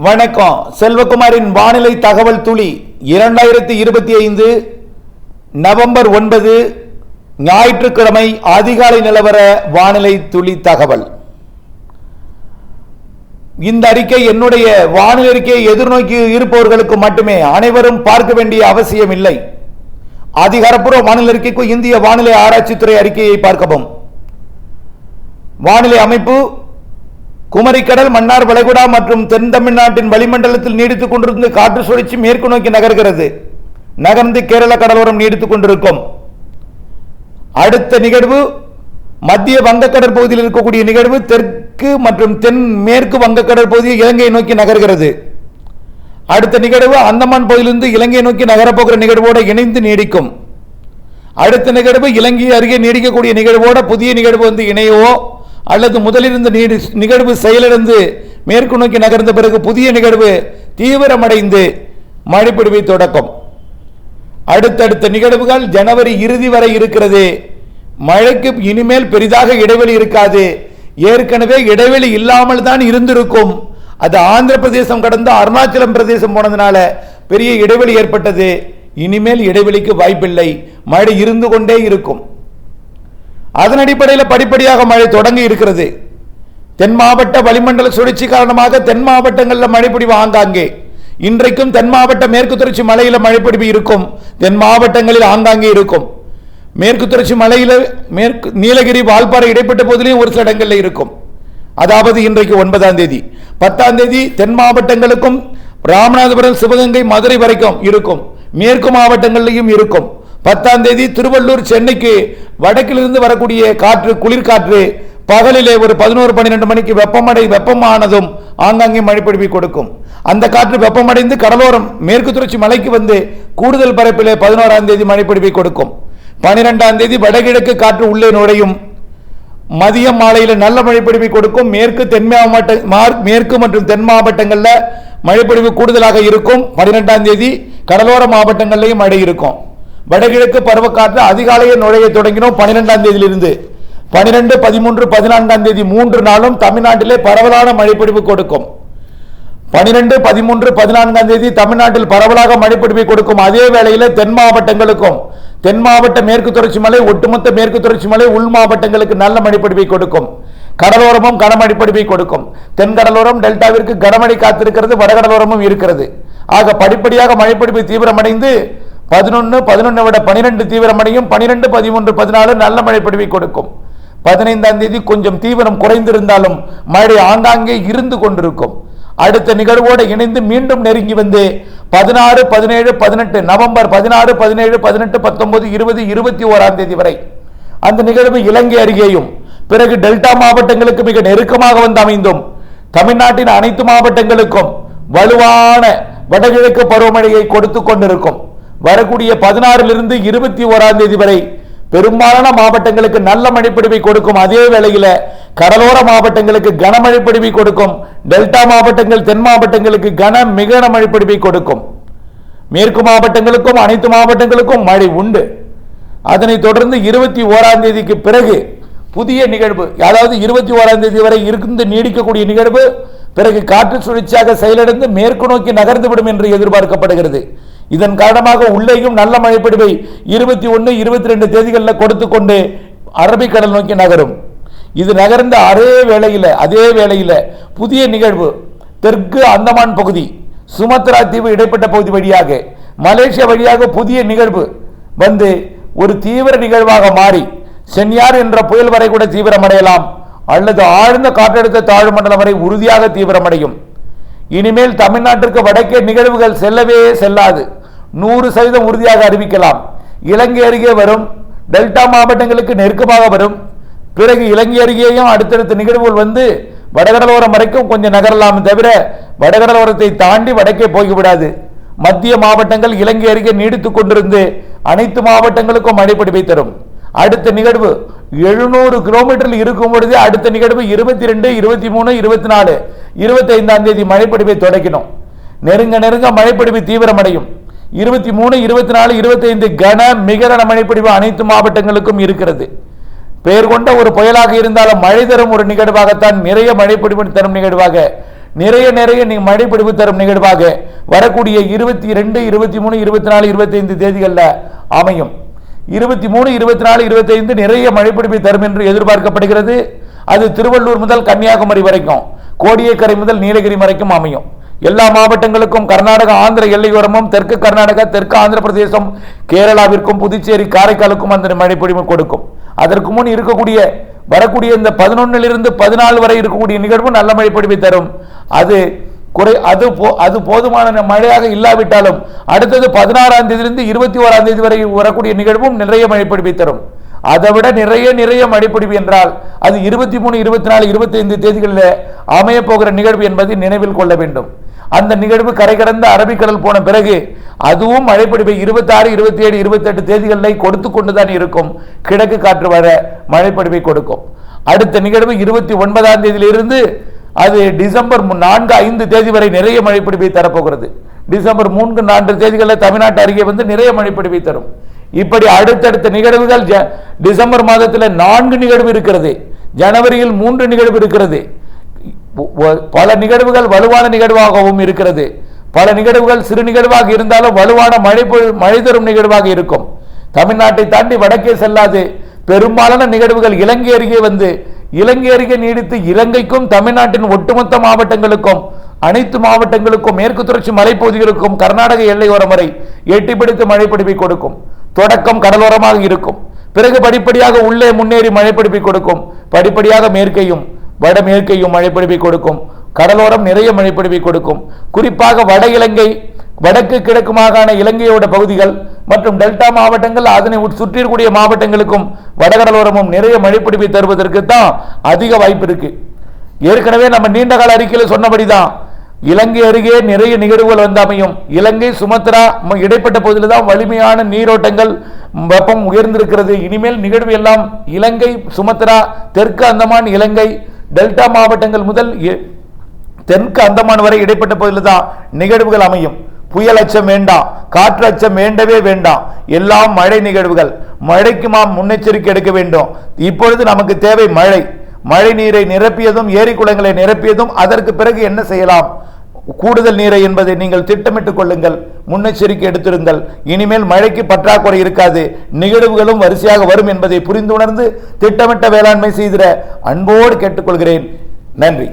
வணக்கம். செல்வகுமாரின் வானிலை தகவல் துளி 2025 நவம்பர் 9 ஞாயிற்றுக்கிழமை அதிகாலை நிலவர வானிலை துளி தகவல். இந்த அறிக்கை என்னுடைய வானிலை அறிக்கையை எதிர்நோக்கி இருப்பவர்களுக்கு மட்டுமே, அனைவரும் பார்க்க வேண்டிய அவசியம் இல்லை. அதிகாரப்பூர்வ வானிலை அறிக்கைக்கு இந்திய வானிலை ஆராய்ச்சித்துறை அறிக்கையை பார்க்கவும். வானிலை அமைப்பு: குமரிக்கடல், மன்னார் வளைகுடா மற்றும் தென் தமிழ்நாட்டின் வளிமண்டலத்தில் நீடித்துக் கொண்டிருந்து காற்று சுழற்சி மேற்கு நோக்கி நகர்கிறது. நகர்ந்து கேரள கடலோரம் நீடித்துக் கொண்டிருக்கும். அடுத்த நிகழ்வு மத்திய வங்கக்கடல் பகுதியில் இருக்கக்கூடிய நிகழ்வு தெற்கு மற்றும் தென் மேற்கு வங்கக்கடல் பகுதியை இலங்கையை நோக்கி நகர்கிறது. அடுத்த நிகழ்வு அந்தமான் பகுதியிலிருந்து இலங்கையை நோக்கி நகரப்போகிற நிகழ்வோடு இணைந்து நீடிக்கும். அடுத்த நிகழ்வு இலங்கை அருகே நீடிக்கக்கூடிய நிகழ்வோட புதிய நிகழ்வு இணையவோ அல்லது முதலிருந்த நிகழ்வு செயலிழந்து மேற்கு நோக்கி நகர்ந்த பிறகு புதிய நிகழ்வு தீவிரமடைந்து மழைப்பொழிவை தொடக்கும். அடுத்தடுத்த நிகழ்வுகள் ஜனவரி இறுதி வரை இருக்கிறது. மழைக்கு இனிமேல் பெரிதாக இடைவெளி இருக்காது. ஏற்கனவே இடைவெளி இல்லாமல் தான் இருந்திருக்கும். அது ஆந்திர பிரதேசம் கடந்து அருணாச்சலம் பிரதேசம் போனதுனால பெரிய இடைவெளி ஏற்பட்டது. இனிமேல் இடைவெளிக்கு வாய்ப்பில்லை. மழை இருந்து கொண்டே இருக்கும். அதன் அடிப்படையில் படிப்படியாக மழை தொடங்கி இருக்கிறது. தென் மாவட்ட வளிமண்டல சுழற்சி காரணமாக தென் மாவட்டங்களில் மழைப்பொழிவு ஆங்காங்கே. இன்றைக்கும் தென் மாவட்ட மேற்கு தொடர்ச்சி மலையில் மழைப்பொழிவு இருக்கும். தென் மாவட்டங்களில் ஆங்காங்கே இருக்கும். மேற்கு தொடர்ச்சி மலையில் நீலகிரி, வால்பாறை இடைப்பட்ட போதிலையும் ஒரு சில இடங்களில் இருக்கும். அதாவது இன்றைக்கு 9ஆம் தேதி, 10ஆம் தேதி தென் மாவட்டங்களுக்கும் ராமநாதபுரம், சிவகங்கை, மதுரை வரைக்கும் இருக்கும். மேற்கு மாவட்டங்களிலும் இருக்கும். 10ஆம் தேதி திருவள்ளூர், சென்னைக்கு வடக்கிலிருந்து வரக்கூடிய காற்று, குளிர்காற்று பகலிலே ஒரு 11-12 மணிக்கு வெப்பமானதும் ஆங்காங்கே மழைப்பொழிவை கொடுக்கும். அந்த காற்று வெப்பமடைந்து கடலோரம் மேற்கு தொடர்ச்சி மலைக்கு வந்து கூடுதல் பரப்பிலே 11ஆம் தேதி மழைப்பொழிவை கொடுக்கும். 12ஆம் தேதி வடகிழக்கு காற்று உள்ளே நுழையும். மதியம் மாலையில் நல்ல மழைப்பொழிவை கொடுக்கும். மேற்கு மற்றும் தென் மாவட்டங்களில் மழைப்பொழிவு கூடுதலாக இருக்கும். 12ஆம் தேதி கடலோர மாவட்டங்களிலேயும் மழை இருக்கும். வடகிழக்கு பருவக்காற்று அதிகாலையை நுழைய தொடங்கினோம். 12ஆம் தேதியிலிருந்து 12, 13, 14ஆம் தேதி 3 நாளும் தமிழ்நாட்டிலே பரவலான மழைப்பொழிவு கொடுக்கும். 12, 13, 14ஆம் தேதி தமிழ்நாட்டில் பரவலாக மழைப்பொழிவை கொடுக்கும். அதே வேளையில் தென் மாவட்டங்களுக்கும், தென் மாவட்ட மேற்கு தொடர்ச்சி மலை, ஒட்டுமொத்த மேற்கு தொடர்ச்சி மலை, உள் மாவட்டங்களுக்கு நல்ல மழைப்பொழிவை கொடுக்கும். கடலோரமும் கனமழைப்பொழிவை கொடுக்கும். தென்கடலோரம் டெல்டாவிற்கு கனமழை காத்திருக்கிறது. வடகடலோரமும் இருக்கிறது. ஆக படிப்படியாக மழைப்பொழிவு தீவிரமடைந்து 11, 11 விட 12 தீவிரமடையும். 12, 13, 14 நல்ல மழைப்பொழிவை கொடுக்கும். 15ஆம் தேதி கொஞ்சம் தீவிரம் குறைந்திருந்தாலும் மழை ஆங்காங்கே இருந்து கொண்டிருக்கும். அடுத்த நிகழ்வோடு இணைந்து மீண்டும் நெருங்கி வந்து 16, 17, 18 நவம்பர் 16, 17, 18, 19, 20, 21ஆம் தேதி வரை அந்த நிகழ்வு இலங்கை அருகேயும் பிறகு டெல்டா மாவட்டங்களுக்கு மிக நெருக்கமாக வந்து அமைந்தும் தமிழ்நாட்டின் அனைத்து மாவட்டங்களுக்கும் வலுவான வடகிழக்கு பருவமழையை கொடுத்து கொண்டிருக்கும். வரக்கூடிய 16லிருந்து 21ஆம் தேதி வரை பெரும்பாலான மாவட்டங்களுக்கு நல்ல மழைப்பொழிவை கொடுக்கும். அதே வேளையில் கடலோர மாவட்டங்களுக்கு கனமழைப்பொழிவை கொடுக்கும். டெல்டா மாவட்டங்கள், தென் மாவட்டங்களுக்கு மிக மழைப்பொழிவை கொடுக்கும். மேற்கு மாவட்டங்களுக்கும் அனைத்து மாவட்டங்களுக்கும் மழை உண்டு. அதனைத் தொடர்ந்து 21ஆம் தேதிக்கு பிறகு புதிய நிகழ்வு, அதாவது 21ஆம் தேதி வரை இருந்து நீடிக்கக்கூடிய நிகழ்வு பிறகு காற்று சுழற்சியாக செயலிழந்து மேற்கு நோக்கி நகர்ந்துவிடும் என்று எதிர்பார்க்கப்படுகிறது. இதன் காரணமாக உள்ளேயும் நல்ல மழைப்பொழிவை 21, 22 தேதிகளில் கொடுத்து கொண்டு அரபிக்கடல் நோக்கி நகரும். இது நகர்ந்த அதே வேளையில் புதிய நிகழ்வு தெற்கு அந்தமான் பகுதி, சுமத்ரா தீவு இடைப்பட்ட பகுதி வழியாக மலேசியா வழியாக புதிய நிகழ்வு வந்து ஒரு தீவிர நிகழ்வாக மாறி சென்யார் என்ற புயல் வரை கூட தீவிரமடையலாம், அல்லது ஆழ்ந்த காற்றழுத்த தாழ்வு மண்டலம் வரை உறுதியாக தீவிரமடையும். இனிமேல் தமிழ்நாட்டிற்கு வடக்கே நிகழ்வுகள் செல்லவே செல்லாது. 100% உறுதியாக அறிவிக்கலாம். இலங்கை அருகே வரும். டெல்டா மாவட்டங்களுக்கு நெருக்கமாக வரும். பிறகு இலங்கை அருகேயும் அடுத்தடுத்த நிகழ்வுகள் வந்து வடகடலோரம் வரைக்கும் கொஞ்சம் நகரலாம், தவிர வடகடலோரத்தை தாண்டி வடக்கே போய்விடாது. மத்திய மாவட்டங்கள் இலங்கை அருகே நீடித்துக் கொண்டிருந்து அனைத்து மாவட்டங்களுக்கும் மழைப்பொழிவை தரும். அடுத்த நிகழ்வு 700 கிலோமீட்டரில் இருக்கும் பொழுது அடுத்த நிகழ்வு 22, 23, 24, 25ஆம் தேதி மழைப்பொழிவை தொடக்கணும். நெருங்க மழைப்பொழிவு தீவிரமடையும். 23, 24, 25 மிக கன மழைப்பொழிவு அனைத்து மாவட்டங்களுக்கும் இருக்கிறது. பெயர் கொண்ட ஒரு புயலாக இருந்தாலும் மழை தரும் ஒரு நிகழ்வாகத்தான், நிறைய மழைப்பொழிவு தரும் நிகழ்வாக நிறைய நிறைய மழை பிடிப்பு தரும் நிகழ்வாக வரக்கூடிய 22, 23, 24, 25 தேதிகளில் அமையும். 23, 24, 25 நிறைய மழை பிடிப்பை தரும் என்று எதிர்பார்க்கப்படுகிறது. அது திருவள்ளூர் முதல் கன்னியாகுமரி வரைக்கும், கோடியக்கரை முதல் நீலகிரி வரைக்கும் அமையும். எல்லா மாவட்டங்களுக்கும் கர்நாடகா ஆந்திர எல்லையோரமும் தெற்கு கர்நாடகா, தெற்கு ஆந்திர பிரதேசம், கேரளாவிற்கும் புதுச்சேரி, காரைக்காலுக்கும் அந்த மழை பொழிவு கொடுக்கும். அதற்கு முன் இருக்கக்கூடிய வரக்கூடிய இந்த 11 to 14 வரை இருக்கக்கூடிய நிகழ்வு நல்ல மழை பொழிவை தரும். அது போதுமான மழையாக இல்லாவிட்டாலும் அடுத்தது 16ஆம் தேதியிலிருந்து 21ஆம் தேதி வரை வரக்கூடிய நிகழ்வும் நிறைய மழை பொழிவை தரும். அதை விட நிறைய மழை பொழிவு என்றால் அது 23, 24, 25 தேதிகளில் அமைய போகிற நிகழ்வு என்பதை நினைவில் கொள்ள வேண்டும். அந்த நிகழ்வு கரை கடந்த அரபிக்கடல் போன பிறகு அதுவும் மழைப்பொழிவை 26, 27, 28 தேதிகளில் கொடுத்து கொண்டுதான் இருக்கும். கிழக்கு காற்று வர மழைப்பொழிவை கொடுக்கும். அடுத்த நிகழ்வு 29ஆம் தேதியிலிருந்து அது டிசம்பர் 4, 5 தேதி வரை நிறைய மழைப்பொழிவை தரப்போகிறது. டிசம்பர் 3, 4 தேதிகளில் தமிழ்நாட்டு அருகே வந்து நிறைய மழைப்பொழிவை தரும். இப்படி அடுத்தடுத்த நிகழ்வுகள் டிசம்பர் மாதத்தில் 4 நிகழ்வு இருக்கிறது. ஜனவரியில் 3 நிகழ்வு இருக்கிறது. பல நிகழ்வுகள் வலுவான நிகழ்வாகவும் இருக்கிறது. பல நிகழ்வுகள் சிறு நிகழ்வாக இருந்தாலும் வலுவான மழை தரும் நிகழ்வாக இருக்கும். தமிழ்நாட்டை தாண்டி வடக்கே செல்லாது பெரும்பாலான நிகழ்வுகள் இலங்கை அருகே வந்து இலங்கை அருகே நீடித்து இலங்கைக்கும் தமிழ்நாட்டின் ஒட்டுமொத்த மாவட்டங்களுக்கும் அனைத்து மாவட்டங்களுக்கும் மேற்கு தொடர்ச்சி மலைப்பகுதிகளுக்கும் கர்நாடக எல்லையோரம் வரை எட்டி பிடித்து மழைப்பிடிப்பை கொடுக்கும். தொடக்கம் கடலோரமாக இருக்கும். பிறகு படிப்படியாக உள்ளே முன்னேறி மழைப்பிடிப்பை கொடுக்கும். படிப்படியாக மேற்கையும் வடமேற்கையும் மழைப்பிடிப்பை கொடுக்கும். கடலோரம் நிறைய மழைப்பிடிப்பை கொடுக்கும். குறிப்பாக வட இலங்கை, வடக்கு கிழக்கு மாகாண இலங்கையோட பகுதிகள் மற்றும் டெல்டா மாவட்டங்கள் அதனை சுற்றிக்கூடிய மாவட்டங்களுக்கும் வடகடலோரமும் நிறைய மழைப்பிடிப்பை தருவதற்கு தான் அதிக வாய்ப்பு இருக்கு. ஏற்கனவே நம்ம நீண்ட கால அறிக்கையில் சொன்னபடிதான் இலங்கை அருகே நிறைய நிகழ்வுகள் வந்து அமையும். இலங்கை சுமத்ரா இடைப்பட்ட பகுதியில் தான் வலிமையான நீரோட்டங்கள் வெப்பம் உயர்ந்திருக்கிறது. இனிமேல் நிகழ்வு எல்லாம் இலங்கை சுமத்ரா, தெற்கு அந்தமான், இலங்கை டெல்டா மாவட்டங்கள் முதல் தெற்கு அந்தமான் வரை இடைப்பட்ட பகுதியில் தான் நிகழ்வுகள் அமையும். புயல் அச்சம் வேண்டாம், காற்று அச்சம் வேண்டவே வேண்டாம். எல்லாம் மழை நிகழ்வுகள். மழைக்கு நாம் முன்னெச்சரிக்கை எடுக்க வேண்டும். இப்பொழுது நமக்கு தேவை மழை. மழை நீரை நிரப்பியதும் ஏரி குளங்களை நிரப்பியதும் அதற்கு பிறகு என்ன செய்யலாம், கூடுதல் நீரை என்பதை நீங்கள் திட்டமிட்டுக் கொள்ளுங்கள், முன்னெச்சரிக்கை எடுத்திருங்கள். இனிமேல் மழைக்கு பற்றாக்குறை இருக்காது, நிகழ்வுகளும் வரிசையாக வரும் என்பதை புரிந்து உணர்ந்து திட்டமிட்ட வேளாண்மை செய்திட அன்போடு கேட்டுக்கொள்கிறேன். நன்றி.